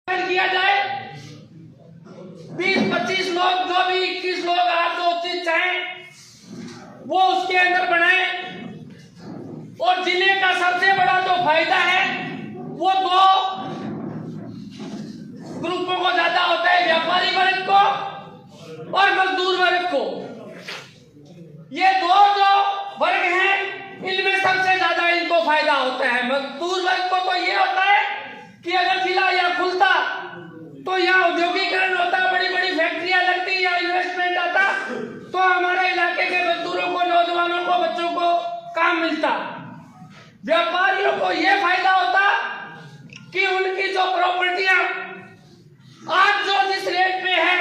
किया जाए 20-25 लोग, जो भी 21 लोग आप जो चीज चाहें वो उसके अंदर बनाए। और जिले का सबसे बड़ा जो फायदा है वो दो ग्रुपों को ज्यादा होता है, व्यापारी वर्ग को और मजदूर वर्ग को। ये दो जो वर्ग हैं इनमें सबसे ज्यादा इनको फायदा होता है। मजदूर वर्ग को तो ये होता है कि अगर जिला यहाँ खुलता तो यहाँ औद्योगिकरण होता, बड़ी बड़ी फैक्ट्रियां लगती, या इन्वेस्टमेंट आता तो हमारे इलाके के मजदूरों को, नौजवानों को, बच्चों को काम मिलता। व्यापारियों को यह फायदा होता कि उनकी जो प्रॉपर्टियां आज जो जिस रेट पे है,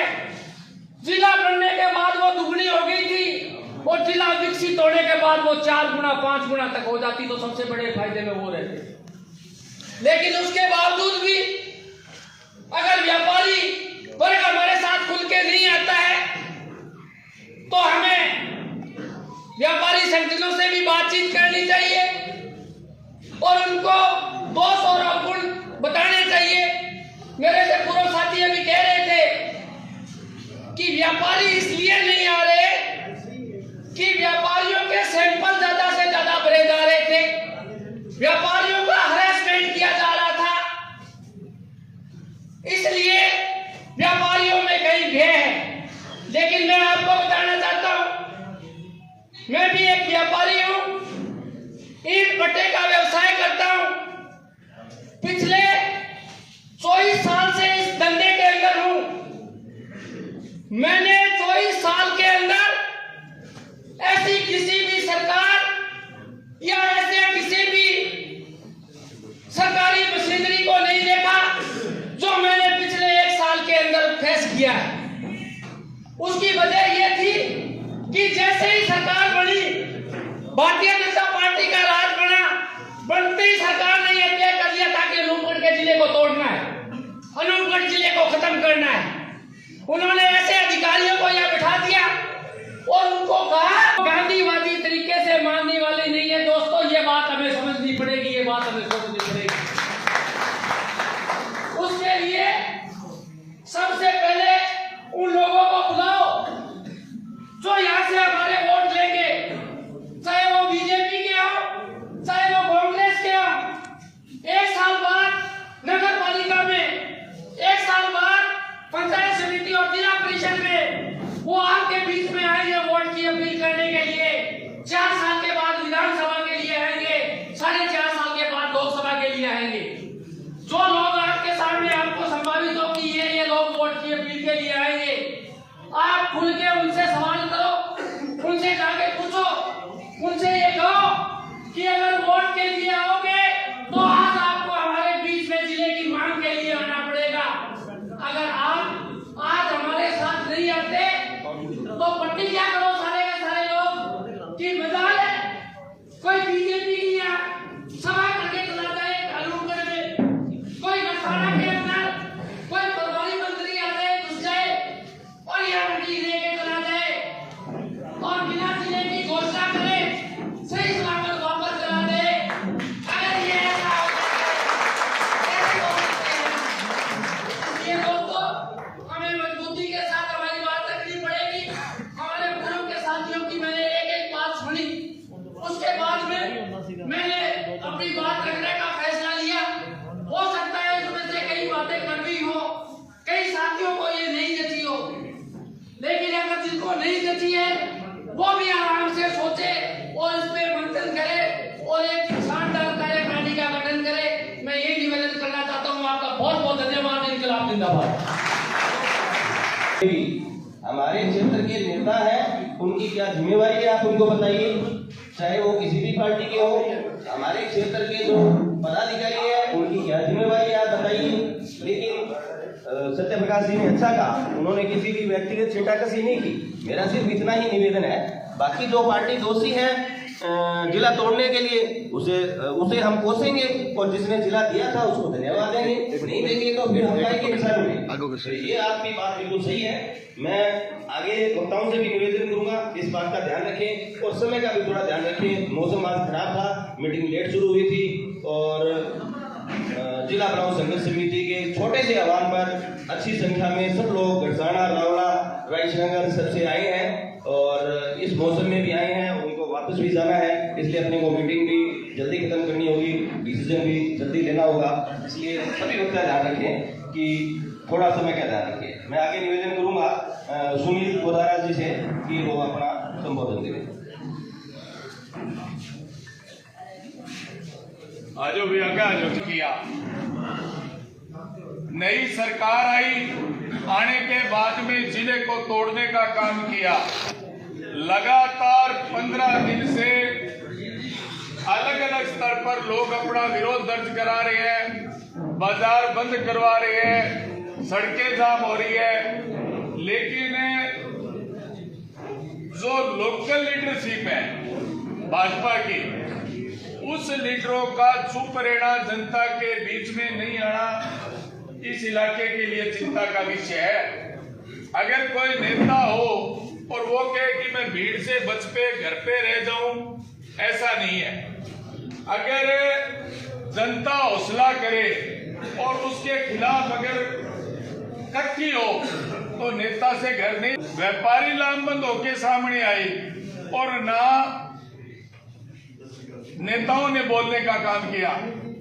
जिला बनने के बाद वो दुगनी हो गई थी और जिला विकसित होने के बाद वो 4 गुना 5 गुना तक हो जाती, तो सबसे बड़े फायदे में वो रहते। लेकिन उसके बावजूद भी अगर व्यापारी वर्ग हमारे साथ खुल के नहीं आता है तो हमें व्यापारी संगठनों से भी बातचीत करनी चाहिए और उनको दोष और अवगुण बताने चाहिए। मेरे से पूर्व साथी अभी कह रहे थे कि व्यापारी इसलिए नहीं आ रहे कि व्यापारियों के सैंपल ज्यादा से ज्यादा भरे जा रहे थे, व्यापारियों का हरासमेंट किया जा रहा था, इसलिए व्यापारियों में कई भय है। लेकिन मैं आपको बताना चाहता हूं, मैं भी एक व्यापारी हूं, ईंट भट्टे का व्यवसाय करता हूं, पिछले 24 साल से इस धंधे के अंदर हूं। मैंने 24 साल के अंदर ऐसी किसी भी सरकार या ऐसे किसी भी सरकारी मशीनरी को नहीं देखा जो मैंने पिछले 1 साल के अंदर फेस किया है। उसकी वजह यह थी कि जैसे ही सरकार बनी, भारतीय जनता पार्टी का राज बना, बनते ही सरकार ने यह तय कर लिया था कि अनूपगढ़ के जिले को तोड़ना है, अनूपगढ़ जिले को खत्म करना है। उन्होंने ऐसे अधिकारियों को यह बिठा दिया और उनको कहा, गांधीवादी तरीके से मानने वाले नहीं है दोस्तों, ये बात हमें समझनी पड़ेगी, ये बात हमें सोचनी पड़ेगी। उसके लिए सबसे पहले उन लोगों को बुलाओ जो यहाँ से हमारे वोट लेंगे, चाहे वो बीजेपी के हो, चाहे वो कांग्रेस के हो। 1 साल बाद नगर पालिका में, 1 साल बाद पंचायत समिति और जिला परिषद में वो आपके बीच में आएंगे वोट की अपील करने के लिए। 4 साल के बाद विधानसभा के लिए आएंगे, 4.5 साल के बाद लोकसभा के लिए आएंगे। जो लोग आपके सामने आपको संभावित हो कि ये लोग वोट की अपील के लिए आएंगे, आप खुल के उनसे सवाल करो, उनसे जाके पूछो, उनसे ये कहो कि अगर वोट के लिए आओगे तो आज आपको हमारे बीच में जिले की मांग के लिए आना पड़ेगा। अगर आप आज हमारे साथ नहीं आते तो पट्टी क्या करो सारे के सारे लोग कि मजाल है कोई बीजेपी की या सभा करके चला जाए अनूपगढ़ में, कोई नथाना के अंदर कोई प्रभारी मंत्री आ जाए, घुस जाए और यह पट्टी लेके चला जाए और बिना जिले की घोषणा करे सही सलामत वापस चला दे। अगर ये ऐसा ये दोस्तों हमें मजबूती के साथ हमारी बात रखनी पड़ेगी। हमारे पूर्व के साथियों की मैंने एक बात सुनी, उसके बाद में मैंने अपनी बात रखने का फैसला लिया। हो सकता है इसमें से कई बातें करनी हो, कई साथियों को ये नहीं जची हो, लेकिन अगर जिनको नहीं जची है वो भी आराम से सोचे और इस पे मंथन करे और एक शानदार कार्यकारिणी का गठन करे। मैं ये निवेदन करना चाहता हूँ। आपका बहुत बहुत धन्यवाद। इनकलाब जिंदाबाद। हमारे क्षेत्र के नेता हैं, उनकी क्या जिम्मेवारी है आप उनको बताइए, चाहे वो किसी भी पार्टी के हो। हमारे क्षेत्र के जो पदाधिकारी हैं उनकी क्या जिम्मेवारी है आप बताइए। लेकिन सत्य प्रकाश जी ने अच्छा कहा, उन्होंने किसी भी व्यक्तिगत छींटाकशी नहीं की। मेरा सिर्फ इतना ही निवेदन है, बाकी जो पार्टी दोषी है जिला तोड़ने के लिए उसे हम कोसेंगे और जिसने जिला दिया था उसको धन्यवाद देंगे, नहीं देंगे तो फिर हम जाएंगे किसानों में। ये आपकी बात बिल्कुल सही है। मैं आगे वक्ताओं से भी निवेदन करूंगा इस बात का ध्यान रखें और समय का भी थोड़ा ध्यान रखें। मौसम आज खराब था, मीटिंग लेट शुरू हुई थी और जिला ब्राह्मण संघर्ष समिति के ये छोटे से आह्वान पर अच्छी संख्या में सब लोग गरसाना, रावला, रायशंकर सबसे आए हैं और इस मौसम में भी आए हैं। उनको वापस भी जाना है, इसलिए अपने को मीटिंग भी जल्दी खत्म करनी होगी, डिसीजन भी जल्दी लेना होगा। इसलिए सभी लोग का ध्यान रखें कि थोड़ा समय का ध्यान रखें। मैं आगे निवेदन करूंगा सुनील गोदारा जी से कि वो अपना संबोधन दें। आजो भी आगे किया। नई सरकार आई, आने के बाद में जिले को तोड़ने का काम किया। लगातार 15 दिन से अलग अलग स्तर पर लोग अपना विरोध दर्ज करा रहे हैं, बाजार बंद करवा रहे हैं, सड़कें जाम हो रही है। लेकिन जो लोकल लीडरशिप है भाजपा की, उस लीडरों का चुप रहना, जनता के बीच में नहीं आना इस इलाके के लिए चिंता का विषय है। अगर कोई नेता हो और वो कहे कि मैं भीड़ से बच पे घर पे रह जाऊं, ऐसा नहीं है। अगर जनता हौसला करे और उसके खिलाफ अगर इकट्ठी हो तो नेता से घर नहीं। व्यापारी लामबंद होके सामने आई और ना नेताओं ने बोलने का काम किया।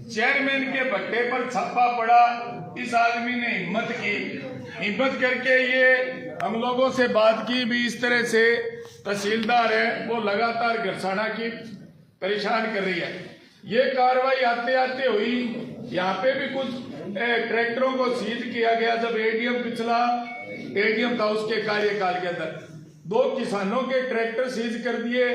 चेयरमैन के भट्टे पर छापा पड़ा, इस आदमी ने हिम्मत करके ये हम लोगों से बात की भी। इस तरह से तहसीलदार है वो लगातार गरसाना की परेशान कर रही है। ये कार्रवाई आते आते हुई, यहाँ पे भी कुछ ट्रैक्टरों को सीज किया गया। जब एडीएम पिछला एडीएम था उसके कार्यकाल के अंदर 2 किसानों के ट्रैक्टर सीज कर दिए।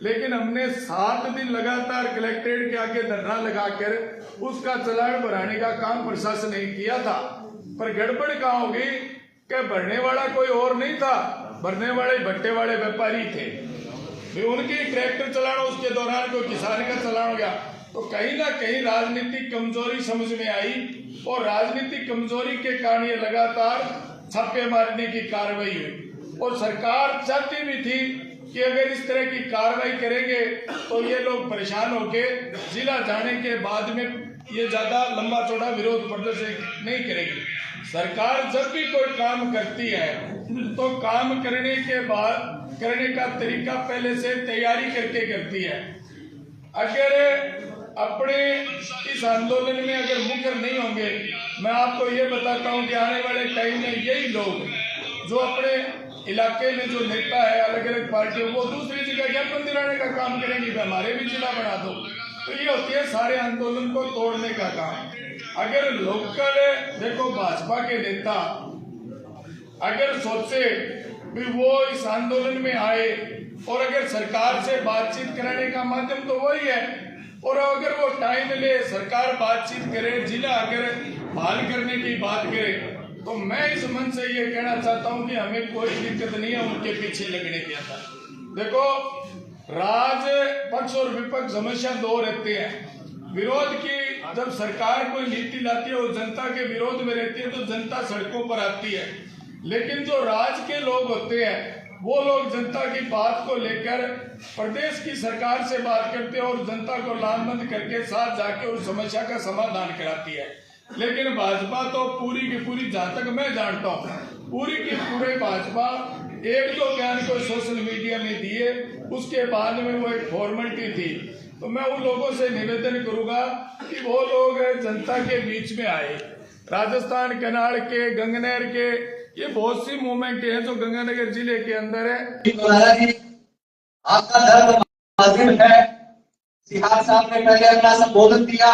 लेकिन हमने 7 दिन लगातार कलेक्ट्रेट के आगे धरना लगाकर उसका चालान भराने का काम प्रशासन ने किया था। पर गड़बड़ कहाँ होगी कि भरने वाला कोई और नहीं था, भरने वाले भट्टे वाले व्यापारी थे। उनकी ट्रैक्टर चलाना, उसके दौरान कोई किसान का चलान हो गया। तो कहीं ना कहीं राजनीतिक कमजोरी समझ में आई और राजनीतिक कमजोरी के कारण ये लगातार छापे मारने की कार्रवाई हुई। और सरकार चाहती भी थी कि अगर इस तरह की कार्रवाई करेंगे तो ये लोग परेशान होके जिला जाने के बाद में ये ज्यादा लंबा चौड़ा विरोध प्रदर्शन नहीं करेगी। सरकार जब भी कोई काम करती है तो काम करने के बाद करने का तरीका पहले से तैयारी करके करती है। अगर अपने इस आंदोलन में अगर मुखर नहीं होंगे, मैं आपको ये बताता हूँ कि आने वाले टाइम में यही लोग जो अपने इलाके में जो नेता है अलग अलग पार्टियों, वो दूसरी जगह ज्ञापन दिलाने का काम करेंगे कि हमारे भी जिला बना दो। तो ये होती है सारे आंदोलन को तोड़ने का काम। अगर लोकल देखो भाजपा के नेता अगर सोचे भी वो इस आंदोलन में आए और अगर सरकार से बातचीत कराने का माध्यम तो वही है, और अगर वो टाइम ले सरकार बातचीत करे, जिला अगर बहाल करने की बात करे, तो मैं इस मन से ये कहना चाहता हूं कि हमें कोई दिक्कत नहीं है उनके पीछे लगने के अंदर। देखो राज पक्ष और विपक्ष हमेशा 2 रहते हैं। विरोध की जब सरकार कोई नीति लाती है वो जनता के विरोध में रहती है तो जनता सड़कों पर आती है। लेकिन जो राज के लोग होते हैं वो लोग जनता की बात को लेकर प्रदेश की सरकार से बात करते हैं और जनता को लामबंद करके साथ जाके उस समस्या का समाधान कराती है। लेकिन भाजपा तो पूरी की पूरी, जहां तक मैं जानता हूँ, पूरी की पूरी भाजपा 1-2 बयान को सोशल मीडिया में दिए, उसके बाद में वो एक फॉर्मेलिटी थी। तो मैं उन लोगों से निवेदन करूंगा कि वो लोग जनता के बीच में आए। राजस्थान कनाड़ के, गंगनहर के, ये बहुत सी मूवमेंट है जो गंगानगर जिले के अंदर है। आपका धर्म माध्यम है, सिहार साहब ने पहले अपना संबोधन दिया।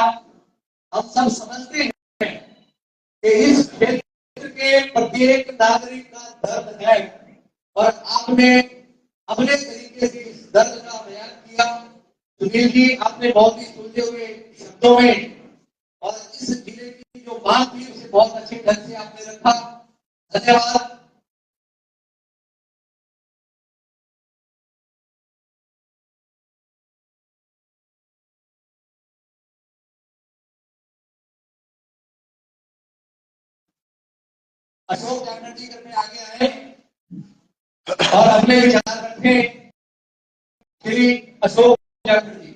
हम सब समझते हैं कि इस क्षेत्र के प्रत्येक नागरिक का दर्द है और आपने अपने तरीके से इस दर्द का बयान किया। सुनील जी, आपने बहुत ही सुलझे हुए शब्दों में और इस जिले की जो बात थी उसे बहुत अच्छे ढंग से आपने रखा। धन्यवाद। अशोक चैटर्जी करने आगे आए और अपने विचार रखे। श्री अशोक चैटर्जी।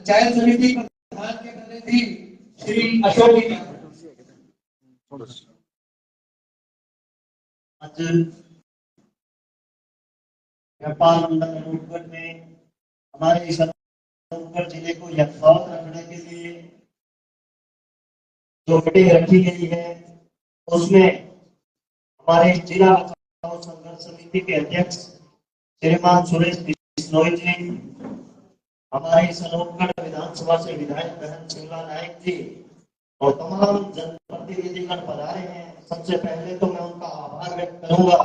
पंचायत समिति प्रधान के प्रतिनिधि श्री अशोक जी। आज व्यापार मंडल अनूपगढ़ में हमारे इस अनूपगढ़ जिले को यथावत रखने के लिए जो मीटिंग रखी गई है उसमें हमारे जिला बचाव संघर्ष समिति के अध्यक्ष श्रीमान सुरेश बिश्नोई जी, हमारे इस अनूपगढ़ विधानसभा से विधायक बहन शिमला नायक जी और तमाम जनप्रतिनिधिगण पधारे हैं। सबसे पहले तो मैं उनका आभार व्यक्त करूंगा।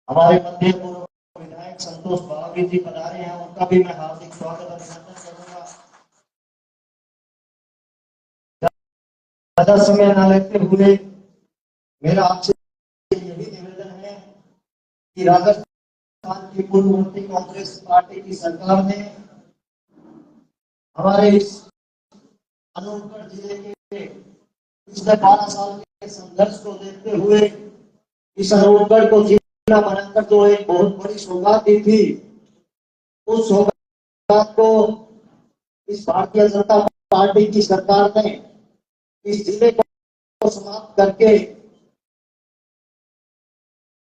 हमारे मध्य पूर्व विधायक संतोष बावी जी पधारे हैं, उनका भी मैं हार्दिक स्वागत अभिनंदन करूंगा। ज्यादा समय न लेते हुए मेरा आपसे यही निवेदन है कि राजस्थान की पूर्ववर्ती कांग्रेस पार्टी की सरकार ने हमारे इस अनूपगढ़ जिले के पिछले 12 साल के संघर्ष को देखते हुए इस अनूपगढ़ को जिला बनाकर जो एक बहुत बड़ी सौगात दी थी, उस सौगात को इस भारतीय जनता पार्टी की सरकार ने इस जिले को समाप्त करके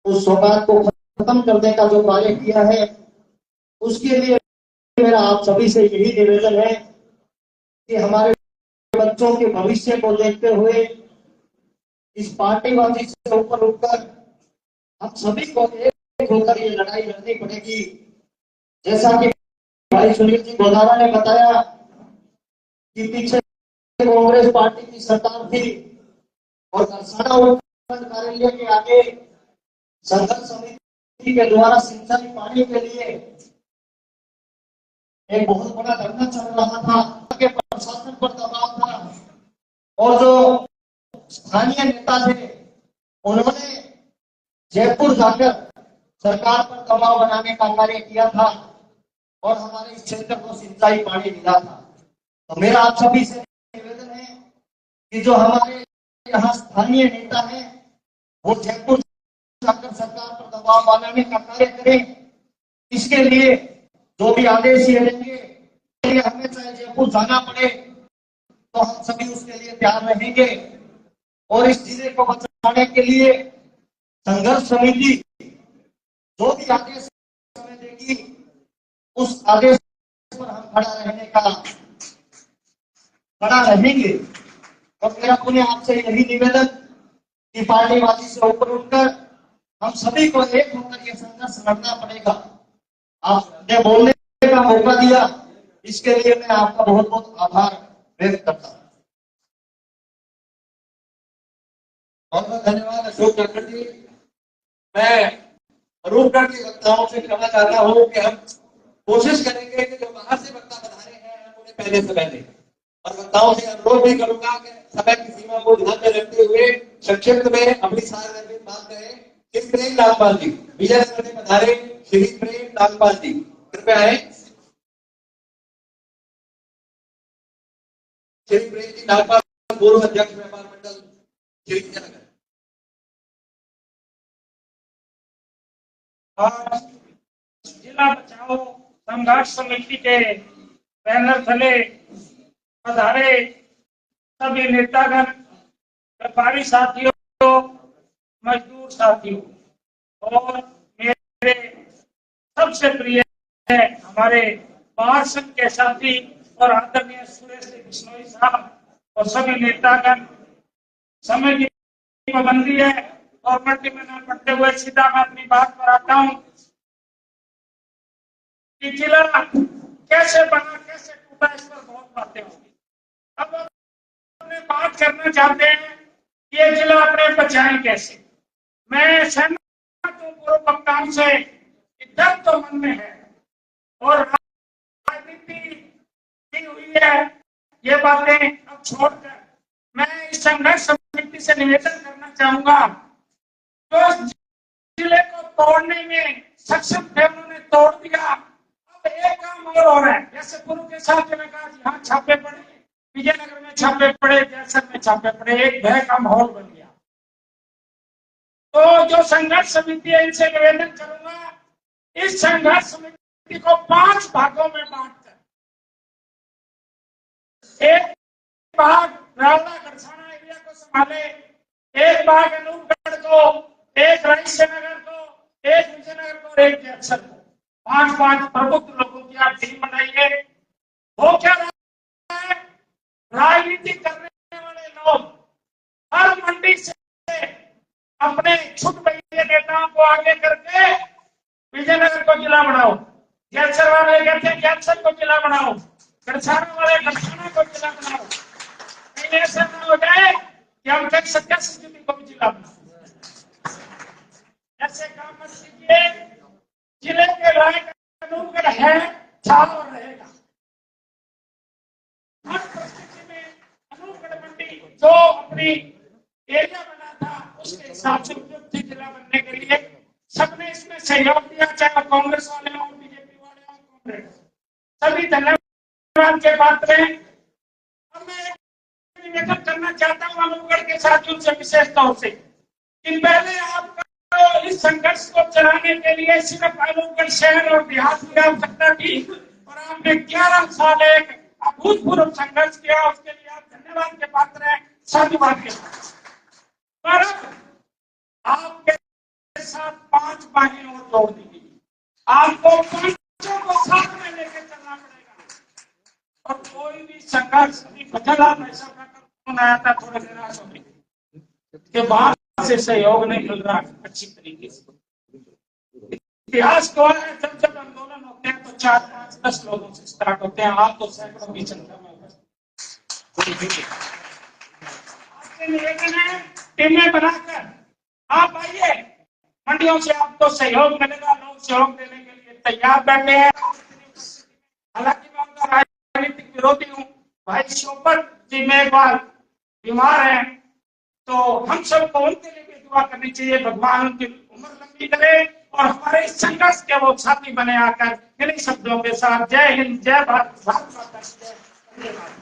उस सौगात को खत्म करने का जो कार्य किया है, उसके लिए मेरा आप सभी से यही निवेदन है कि हमारे बच्चों के भविष्य को देखते हुए इस पार्टीबाजी से ऊपर उठकर हम सभी को एक होकर ये लड़ाई लड़नी पड़ेगी। जैसा कि भाई सुनील जी गोदारा ने बताया कि पीछे कांग्रेस पार्टी की सरकार थी और घरसाना उपखंड कार्यालय के आगे संघर्ष समिति के द्वारा सिंचाई पानी के लिए एक बहुत बड़ा धरना चल रहा था, के प्रशासन पर दबाव था और जो स्थानीय नेता थे उन्होंने जयपुर जाकर सरकार पर दबाव बनाने का कार्य किया था और हमारे इस क्षेत्र को सिंचाई पानी मिला था। तो मेरा आप सभी से निवेदन है कि जो हमारे यहाँ स्थानीय नेता है वो जयपुर जाकर सरकार पर दबाव बनाने का कार्य करें। इसके लिए जो भी आदेश ये लेंगे, हमें चाहे जयपुर जाना पड़े तो हम सभी उसके लिए तैयार रहेंगे और इस जिले को बचाने के लिए संघर्ष समिति जो भी आदेश हमें देगी उस आदेश पर हम खड़ा रहेंगे। और मेरा पुनः आपसे यही निवेदन कि पार्टीबाजी से ऊपर उठकर हम सभी को एक होकर यह संघर्ष लड़ना पड़ेगा। आपने बोलने का मौका दिया, इसके लिए मैं आपका बहुत बहुत आभार व्यक्त करता हूँ। बहुत बहुत धन्यवाद अशोक चक्र जी। मैं अनूपगढ़ के वक्ताओं से कहना चाहता हूँ कि हम कोशिश करेंगे कि जो बाहर से वक्ता बधारे हैं हम उन्हें पहले समय दें और वक्ताओं से अनुरोध भी करूंगा कि समय की सीमा को ध्यान में रखते हुए संक्षिप्त में अपनी सारी बात करें। श्री प्रेम नागपाल जी विजय नगर में पधारे, श्री प्रेम नागपाल जी कृपया आए। श्री प्रेम जी नागपाल पूर्व अध्यक्ष व्यापार मंडल श्री विजयनगर। आज जिला बचाओ संघर्ष समिति के बैनर तले पधारे सभी नेतागण, व्यापारी साथियों, मजदूर साथियों और मेरे सबसे प्रिय है हमारे बार संघ के साथी और आदरणीय सुरेश बिश्नोई साहब और सभी नेतागण। समय की पाबंदी है और मल्टी में न पढ़ते हुए सीधा मैं अपनी बात पर आता हूँ कि जिला कैसे बना कैसे टूटा, इस पर बहुत बातें होंगी। अब अपने बात करना चाहते हैं कि ये जिला अपने बचाएं कैसे। मैं सहमत हूँ पूर्व वक्ताओं से, डर तो मन में है और राजनीति की हुई है, ये बातें अब छोड़कर मैं इस संघर्ष समिति से निवेदन करना चाहूंगा तो जिले को तोड़ने में सक्षम थे, उन्होंने तोड़ दिया। अब एक काम और हो रहा है, जैसे पूर्व के साथ मैंने कहा यहाँ छापे पड़े, विजयनगर में छापे पड़े, जैसर में छापे पड़े, एक भय का माहौल बन गया। तो जो संघर्ष समिति है इनसे निवेदन करूंगा, इस संघर्ष समिति को 5 भागों में बांटकर रावला गढ़साना एरिया को संभाले, एक बाग अनूपगढ़ को, एक रायसेनगर को, एक विजयनगर को और एक जैसर को, 5-5 प्रमुख लोगों की आप टीम बनाइए। वो क्या रहा है, राजनीति करने वाले लोग हर मंडी से अपने छुट भैया नेताओं को आगे करके विजयनगर को जिला बनाओ, जैसर वाले कहते हैं जैसर को जिला बनाओ, गढ़साना वाले गढ़साना को जिला बनाओ। कहीं ऐसा ना हो जाए कि हम कह सकते स्थिति को भी जिला बनाओ। ऐसे काम मत कीजिए। जिले के लायक अनूपगढ़ है, था और रहेगा। हर परिस्थिति में अनूपगढ़ मंडी जो अपनी एरिया बना था उसके हिसाब से उपयुक्त जिला बनने के लिए सबने इसमें सहयोग दिया, चाहे कांग्रेस वाले हों, बीजेपी वाले हों, कांग्रेस, सभी धन्यवाद के पात्र हैं। अब मैं निवेदन करना चाहता हूँ अनूपगढ़ के साथियों से विशेष तौर से कि पहले आपका इस संघर्ष को चलाने के लिए सिर्फ अनूपगढ़ शहर और देहात की आवश्यकता थी और आपने 11 साल एक अभूतपूर्व संघर्ष किया, उसके लिए आप धन्यवाद के पात्र हैं, साधुवाद के पात्र। पर आपके साथ 5 बाहें और जोड़ दी गई, आपको 5 को साथ में लेकर चलना पड़ेगा और कोई भी संघर्ष बदलाव ऐसा कौन आया था, थोड़े निराश हो गए के बाद से सहयोग नहीं मिल रहा अच्छी तरीके से। इतिहास को है, जब जब आंदोलन होते हैं तो 4, 5, 10 लोगों से स्टार्ट होते हैं, आप तो सैकड़ों की संख्या में आपसे निवेदन है टीमें बनाकर आप आइए, मंडियों से आपको सहयोग मिलेगा, लोग सहयोग देने के लिए तैयार बैठे हैं। हालांकि मैं उनका राजनीतिक विरोधी हूँ, भाई शोभत जी मेघवाल बीमार है, तो हम सबको उनके लिए भी दुआ करनी चाहिए, भगवान उनकी उम्र लंबी करे और हमारे इस संघर्ष के वो साथी बने आकर। इन्हीं शब्दों के साथ जय हिंद, जय भारत, भारत माता की जय, धन्यवाद।